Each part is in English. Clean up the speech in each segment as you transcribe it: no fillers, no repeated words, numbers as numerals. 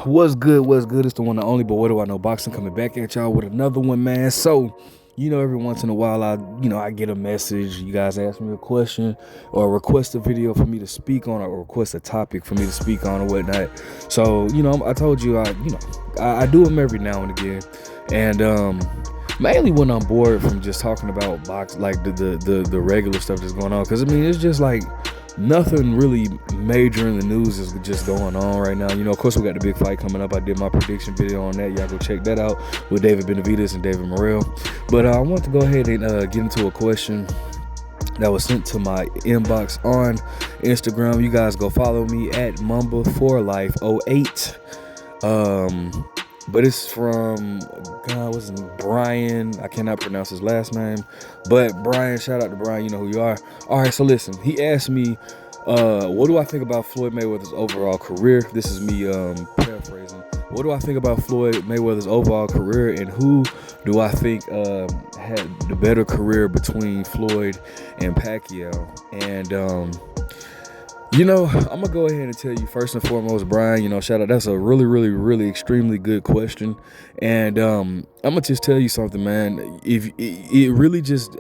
What's good? What's good? It's the one and only, but what do I know? Boxing coming back at y'all with another one, man. So, every once in a while, I get a message. You guys ask me a question or request a video for me to speak on, or request a topic for me to speak on, or whatnot. So, I told you, I do them every now and again, and mainly when I'm bored from just talking about like the regular stuff that's going on, because it's just like nothing really major in the news is just going on right now. Of course, we got the big fight coming up. I did my prediction video on that. Y'all go check that out with David Benavidez and David Morrell. But I want to go ahead and get into a question that was sent to my inbox on Instagram. You guys go follow me at Mamba4Life08. But it's from Brian. I cannot pronounce his last name, but Brian, shout out to Brian. You know who you are. All right, so listen, he asked me, what do I think about Floyd Mayweather's overall career? This is me paraphrasing. What do I think about Floyd Mayweather's overall career, and who do I think had the better career between Floyd and Pacquiao? And I'm gonna go ahead and tell you first and foremost, Brian, shout out. That's a really, really, really extremely good question. And I'm gonna just tell you something, man. If it really just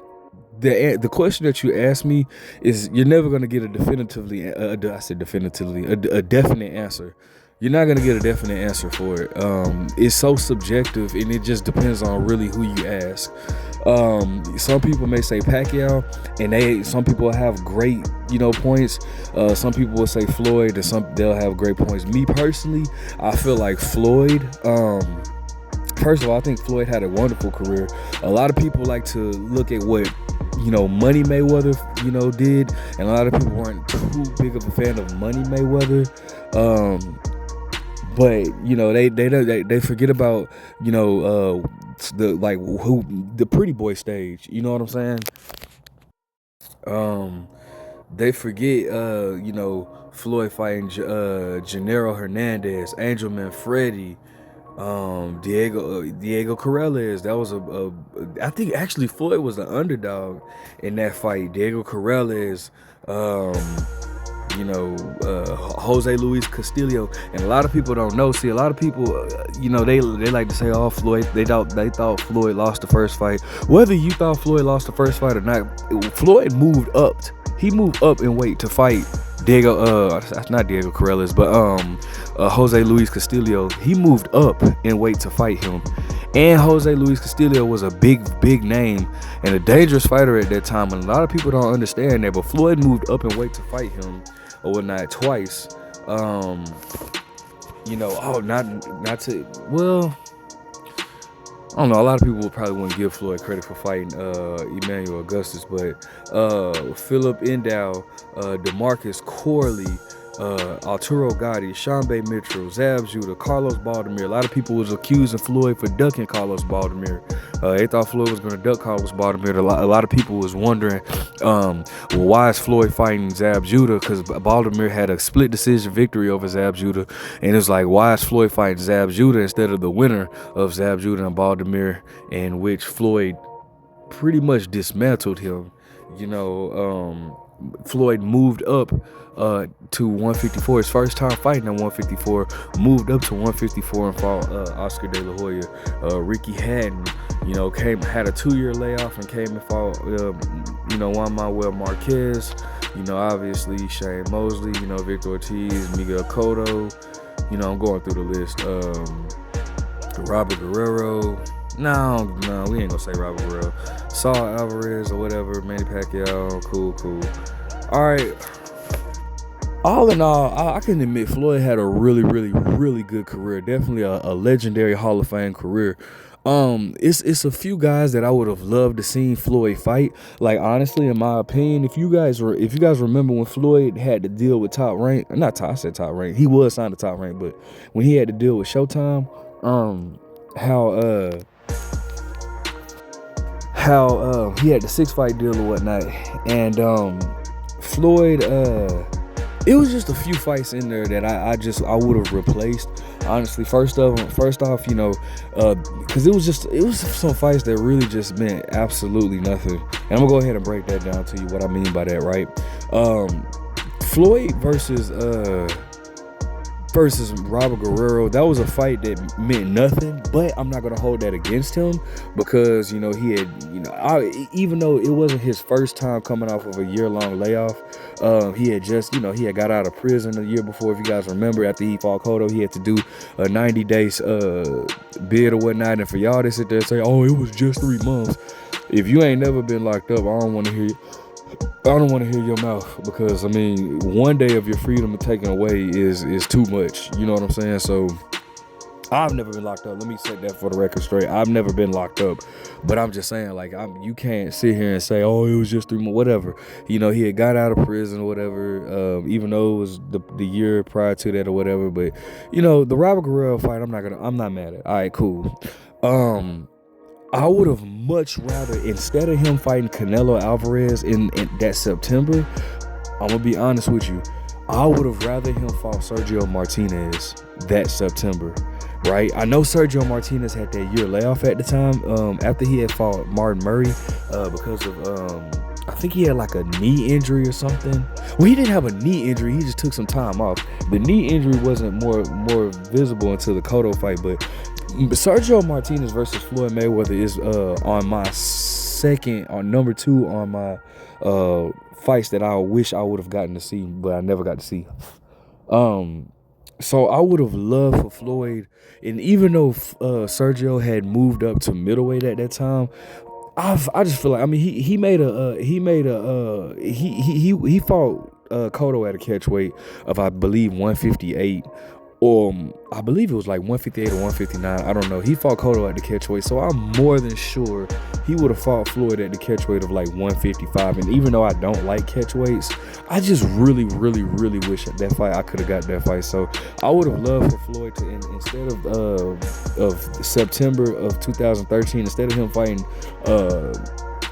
the question that you asked me is, you're never gonna get a definite answer. You're not gonna get a definite answer for it. It's so subjective, and it just depends on really who you ask. Some people may say Pacquiao, and some people have great, points. Some people will say Floyd, and they'll have great points. Me personally, I feel like Floyd. First of all, I think Floyd had a wonderful career. A lot of people like to look at what Money Mayweather, did, and a lot of people weren't too big of a fan of Money Mayweather. But they forget about the pretty boy stage. You know what I'm saying? They forget Floyd fighting Gennaro Hernandez, Angel Manfredi, Diego Corrales. That was I think actually Floyd was the underdog in that fight. Diego Corrales, Jose Luis Castillo. And a lot of people don't know. See, a lot of people, they like to say, oh, Floyd, they thought Floyd lost the first fight. Whether you thought Floyd lost the first fight or not, Floyd moved up. He moved up in weight to fight not Diego Corrales, but Jose Luis Castillo. He moved up in weight to fight him. And Jose Luis Castillo was a big name and a dangerous fighter at that time. And a lot of people don't understand that, but Floyd moved up in weight to fight him, or whatnot, twice. I don't know. A lot of people probably wouldn't give Floyd credit for fighting Emmanuel Augustus, but Philip Endow, DeMarcus Corley, Arturo Gatti, Shambe Mitchell, Zab Judah, Carlos Baldomir. A lot of people was accusing Floyd for ducking Carlos Baldomir. They thought Floyd was going to duck Carlos Baldomir. A lot of people was wondering, why is Floyd fighting Zab Judah? Because Baldomir had a split decision victory over Zab Judah, and it's like, why is Floyd fighting Zab Judah instead of the winner of Zab Judah and Baldomir, in which Floyd pretty much dismantled him. Floyd moved up to 154. His first time fighting at 154, moved up to 154 and fought Oscar De La Hoya. Ricky Hatton, had a 2-year layoff and came and fought Juan Manuel Marquez. Obviously Shane Mosley, Victor Ortiz, Miguel Cotto. I'm going through the list. Robert Guerrero. No, we ain't gonna say Robert Guerrero. Saul Alvarez or whatever, Manny Pacquiao. Cool. All right. All in all, I can admit Floyd had a really, really, really good career. Definitely a legendary Hall of Fame career. It's a few guys that I would have loved to see Floyd fight. Like, honestly, in my opinion, if you guys remember when Floyd had to deal with Top Rank, I said Top Rank. He was signed to Top Rank, but when he had to deal with Showtime, how he had the 6-fight deal or whatnot, and Floyd, it was just a few fights in there that I would have replaced. Honestly, first off, because it was some fights that really just meant absolutely nothing. And I'm gonna go ahead and break that down to you, what I mean by that, right? Floyd versus versus Robert Guerrero. That was a fight that meant nothing, but I'm not gonna hold that against him because he had, even though it wasn't his first time coming off of a year-long layoff, he had just, he had got out of prison a year before. If you guys remember, after he fought Cotto, he had to do a 90 days bid or whatnot, and for y'all to sit there and say, "Oh, it was just 3 months." If you ain't never been locked up, I don't want to hear your mouth, because one day of your freedom taken away is too much. You know what I'm saying? So I've never been locked up. Let me set that for the record straight. I've never been locked up, but I'm just saying, like, you can't sit here and say, "Oh, it was just 3 months," whatever. He had got out of prison or whatever. Even though it was the year prior to that or whatever. But the Robert Guerrero fight, I'm not mad at. All right, cool. I would have much rather, instead of him fighting Canelo Alvarez in that September, I'm going to be honest with you, I would have rather him fought Sergio Martinez that September, right? I know Sergio Martinez had that year layoff at the time, after he had fought Martin Murray, because of, I think he had like a knee injury or something. Well, he didn't have a knee injury. He just took some time off. The knee injury wasn't more visible until the Cotto fight, but Sergio Martinez versus Floyd Mayweather is on my number 2 on my fights that I wish I would have gotten to see, but I never got to see. So I would have loved for Floyd, and even though Sergio had moved up to middleweight at that time, I just feel like, he fought Cotto at a catchweight of, I believe, 158. Or I believe it was like 158 or 159. I don't know. He fought Cotto at the catchweight, so I'm more than sure he would have fought Floyd at the catchweight of like 155. And even though I don't like catchweights, I just really, really, really wish at that fight I could have got that fight. So I would have loved for Floyd to, instead of September of 2013, instead of him fighting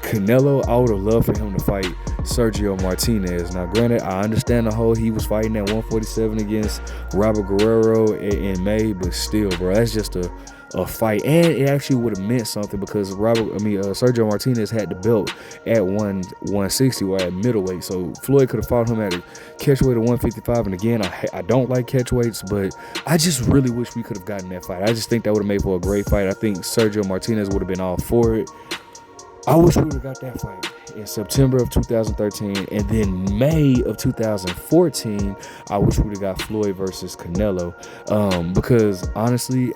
Canelo, I would have loved for him to fight Sergio Martinez. Now, granted, I understand the whole he was fighting at 147 against Robert Guerrero in May, but still, bro, that's just a fight, and it actually would have meant something because Sergio Martinez had the belt at 160 or at middleweight, so Floyd could have fought him at a catchweight of 155. And again, I don't like catchweights, but I just really wish we could have gotten that fight. I just think that would have made for a great fight. I think Sergio Martinez would have been all for it. I wish we would have got that fight in September of 2013, and then May of 2014, I wish we would have got Floyd versus Canelo, because honestly,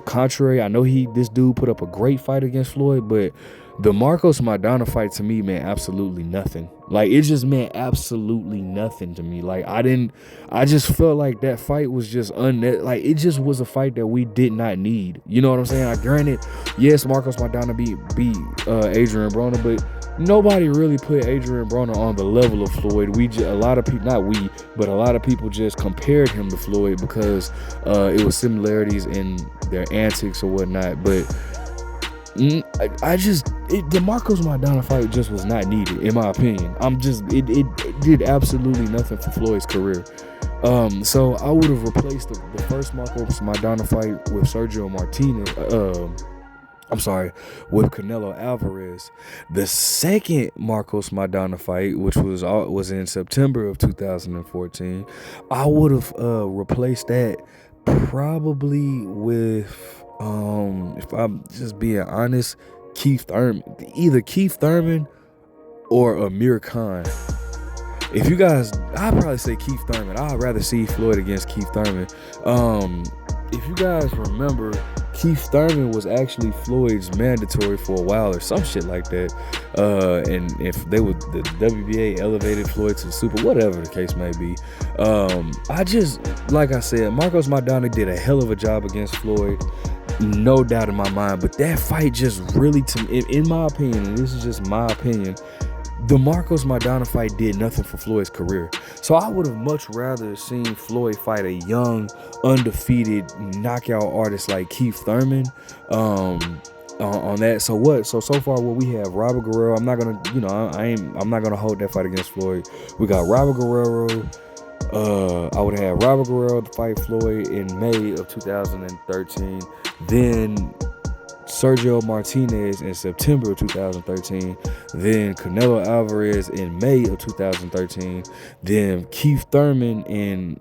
contrary, I know this dude put up a great fight against Floyd, but the Marcos Maidana fight to me meant absolutely nothing. Like, it just meant absolutely nothing to me. Like, I just felt like that fight was just like, it just was a fight that we did not need. You know what I'm saying? Granted, yes, Marcos Maidana beat Adrian Broner, but nobody really put Adrian Broner on the level of Floyd. A lot of people just compared him to Floyd because it was similarities in their antics or whatnot. But the Marcos Maidana fight just was not needed, in my opinion. It did absolutely nothing for Floyd's career. So I would have replaced the first Marcos Maidana fight with Sergio Martinez. With Canelo Alvarez. The second Marcos Maidana fight, which was in September of 2014, I would have replaced that probably with, if I'm just being honest, Keith Thurman. Either Keith Thurman or Amir Khan. If you guys, I'd probably say Keith Thurman. I'd rather see Floyd against Keith Thurman. If you guys remember, Keith Thurman was actually Floyd's mandatory for a while or some shit like that. And if the WBA elevated Floyd to the super, whatever the case may be. Like I said, Marcos Maidana did a hell of a job against Floyd. No doubt in my mind. But that fight just really, in my opinion, and this is just my opinion, the Marcos Maidana fight did nothing for Floyd's career. So I would have much rather seen Floyd fight a young, undefeated knockout artist like Keith Thurman on that. So far what we have, Robert Guerrero. I'm not gonna hold that fight against Floyd. We got Robert Guerrero. I would have Robert Guerrero to fight Floyd in May of 2013. Then Sergio Martinez in September of 2013, then Canelo Alvarez in May of 2013, then Keith Thurman in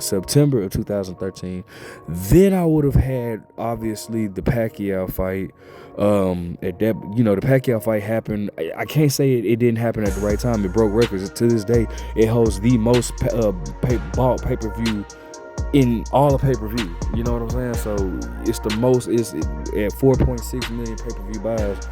September of 2013. Then I would have had obviously the Pacquiao fight. At that, the Pacquiao fight happened. I can't say it didn't happen at the right time. It broke records. To this day, it holds the most bought pay-per-view in all of pay-per-view. You know what I'm saying? So it's the most. It's at 4.6 million pay-per-view buys.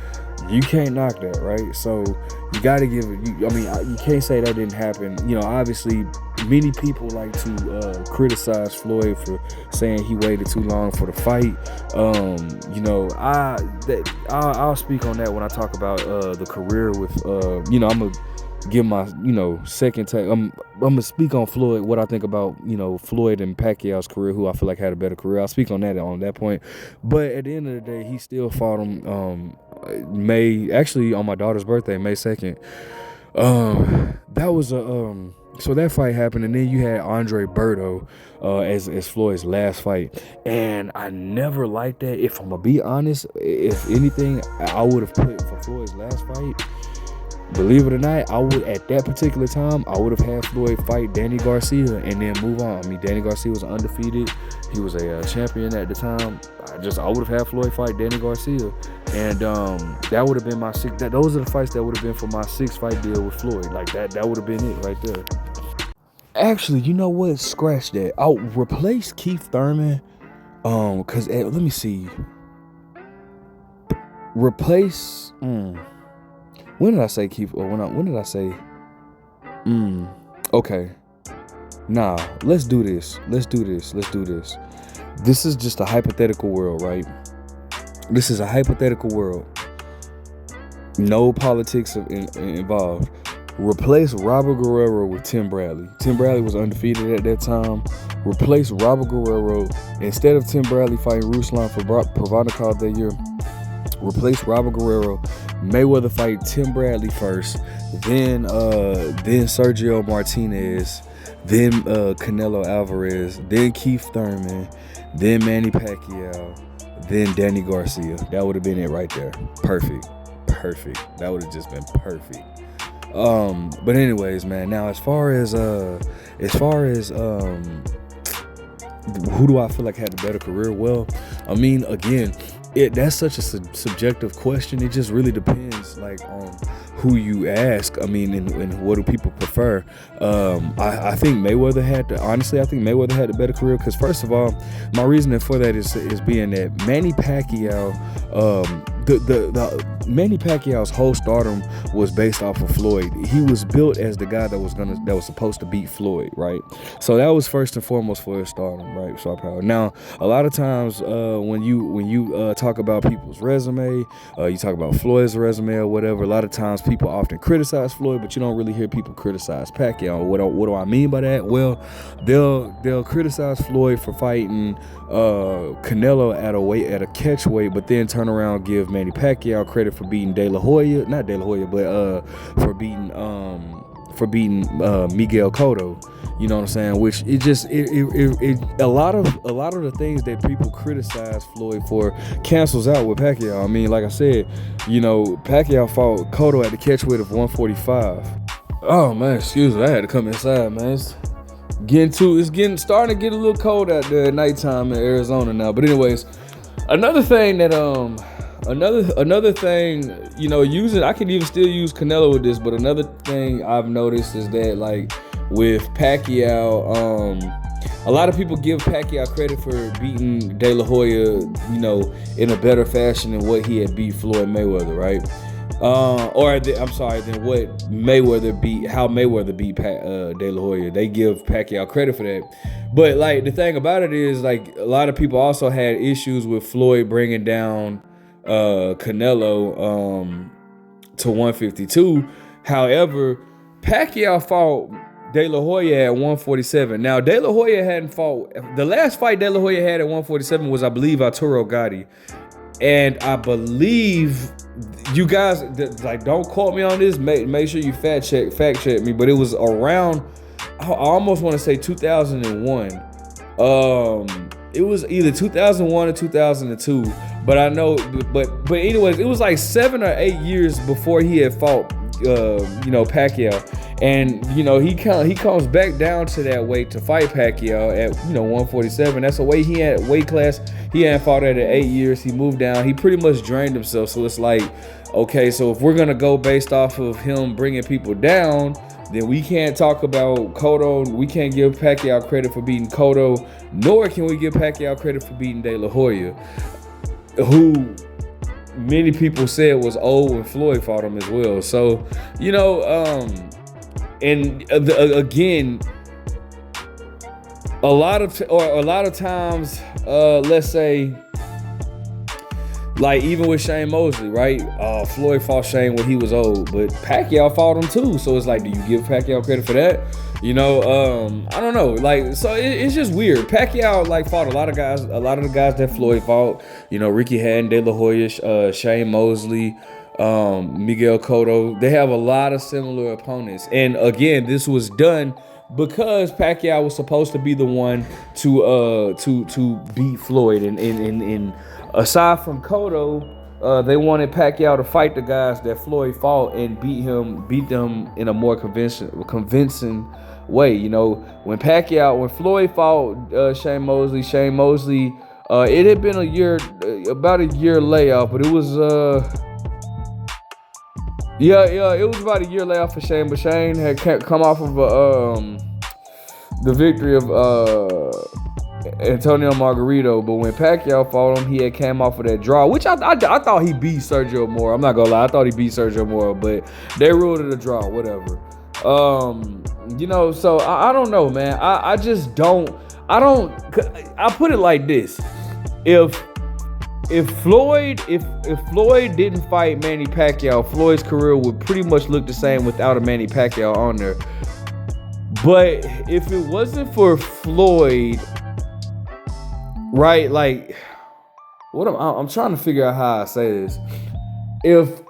You can't knock that, right? So you got to give it. You can't say that didn't happen. Obviously, many people like to criticize Floyd for saying he waited too long for the fight. I'll speak on that when I talk about the career with. I'm gonna give my second take. I'm gonna speak on Floyd, what I think about Floyd and Pacquiao's career, who I feel like had a better career. I'll speak on that point. But at the end of the day, he still fought him. Actually on my daughter's birthday, May 2nd. That was so that fight happened, and then you had Andre Berto as Floyd's last fight, and I never liked that. If I'm gonna be honest, if anything, I would have put for Floyd's last fight. Believe it or not, I would at that particular time I would have had Floyd fight Danny Garcia and then move on. Danny Garcia was undefeated. He was a champion at the time. I would have had Floyd fight Danny Garcia, and that would have been my six. Those are the fights that would have been for my 6-fight deal with Floyd. Like that would have been it right there. Actually, you know what? Scratch that. I'll replace Keith Thurman. Cause let me see. Replace. When did I say Keith? Or when did I say? Okay. Nah, let's do this. This is just a hypothetical world, right? This is a hypothetical world. No politics involved. Replace Robert Guerrero with Tim Bradley. Tim Bradley was undefeated at that time. Replace Robert Guerrero. Instead of Tim Bradley fighting Ruslan Provodnikov that year, replace Robert Guerrero. Mayweather fight Tim Bradley first, then Sergio Martinez, then Canelo Alvarez, then Keith Thurman, then Manny Pacquiao, then Danny Garcia. That would have been it right there. Perfect. That would have just been perfect. But anyways, man. Now as far as who do I feel like had the better career? Well, again, that's such a subjective question. It just really depends, like, on who you ask. And what do people prefer? I think Mayweather had the better career, because first of all, my reasoning for that is being that Manny Pacquiao, the Manny Pacquiao's whole stardom was based off of Floyd. He was built as the guy that was supposed to beat Floyd, right? So that was first and foremost for his stardom, right? Star power. Now, a lot of times when you talk about people's resume, you talk about Floyd's resume or whatever, a lot of times people often criticize Floyd, but you don't really hear people criticize Pacquiao. What do I mean by that? Well, they'll criticize Floyd for fighting Canelo at a catch weight, but then turn around and give Manny Pacquiao credit for beating for beating Miguel Cotto. You know what I'm saying? Which a lot of the things that people criticize Floyd for cancels out with Pacquiao. Like I said, Pacquiao fought Cotto at the catch weight of 145. Oh man, excuse me, I had to come inside, man. It's starting to get a little cold out there at nighttime in Arizona now. But anyways, another thing, I can even still use Canelo with this, but another thing I've noticed is that, like, with Pacquiao, a lot of people give Pacquiao credit for beating De La Hoya, in a better fashion than what he had beat Floyd Mayweather, right? Than what Mayweather beat, how Mayweather beat De La Hoya. They give Pacquiao credit for that. But, like, the thing about it is, like, a lot of people also had issues with Floyd bringing down Canelo to 152. However, Pacquiao fought De La Hoya at 147. Now, De La Hoya hadn't fought. The last fight De La Hoya had at 147 was, I believe, Arturo Gatti. And I believe, you guys, like, don't quote me on this. Make sure you fact check me. But it was around, I almost want to say 2001. it was either 2001 or 2002, but I know, but anyways, it was like 7 or 8 years before he had fought, Pacquiao, and he comes back down to that weight to fight Pacquiao at 147. That's a weight class he hadn't fought at in 8 years. He moved down. He pretty much drained himself. So it's like, okay, so if we're gonna go based off of him bringing people down, then we can't talk about Cotto. We can't give Pacquiao credit for beating Cotto, nor can we give Pacquiao credit for beating De La Hoya, who many people said was old when Floyd fought him as well. So, again, a lot of times, let's say, like even with Shane Mosley, right? Floyd fought Shane when he was old, but Pacquiao fought him too. So it's like, do you give Pacquiao credit for that? I don't know. Like, so it's just weird. Pacquiao fought a lot of the guys that Floyd fought. Ricky Hatton, De La Hoya, Shane Mosley, Miguel Cotto. They have a lot of similar opponents. And again, this was done because Pacquiao was supposed to be the one to beat Floyd. And aside from Cotto, they wanted Pacquiao to fight the guys that Floyd fought and beat them in a more convincing way. When Floyd fought Shane Mosley, it had been about a year layoff, but it was it was about a year layoff for Shane, but Shane had come off of the victory of Antonio Margarito. But when Pacquiao fought him, he had came off of that draw, which I thought he beat Sergio Mora. I'm not gonna lie, I thought he beat Sergio Mora, but they ruled it a draw, whatever. So I don't know, man. I put it like this: if Floyd didn't fight Manny Pacquiao, Floyd's career would pretty much look the same without a Manny Pacquiao on there. But if it wasn't for Floyd, right? Like, I'm trying to figure out how I say this. If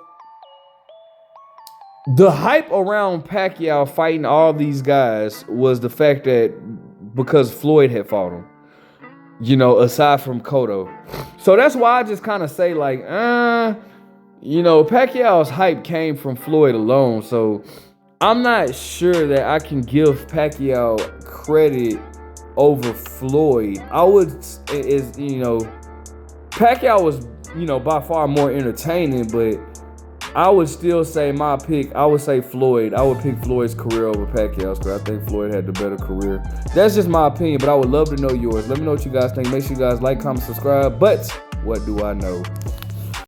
the hype around Pacquiao fighting all these guys was the fact that because Floyd had fought him, aside from Cotto. So that's why I just kind of say Pacquiao's hype came from Floyd alone. So I'm not sure that I can give Pacquiao credit over Floyd. Pacquiao was, by far more entertaining, but I would still say my pick, I would say Floyd. I would pick Floyd's career over Pacquiao's career. I think Floyd had the better career. That's just my opinion, but I would love to know yours. Let me know what you guys think. Make sure you guys like, comment, subscribe. But what do I know?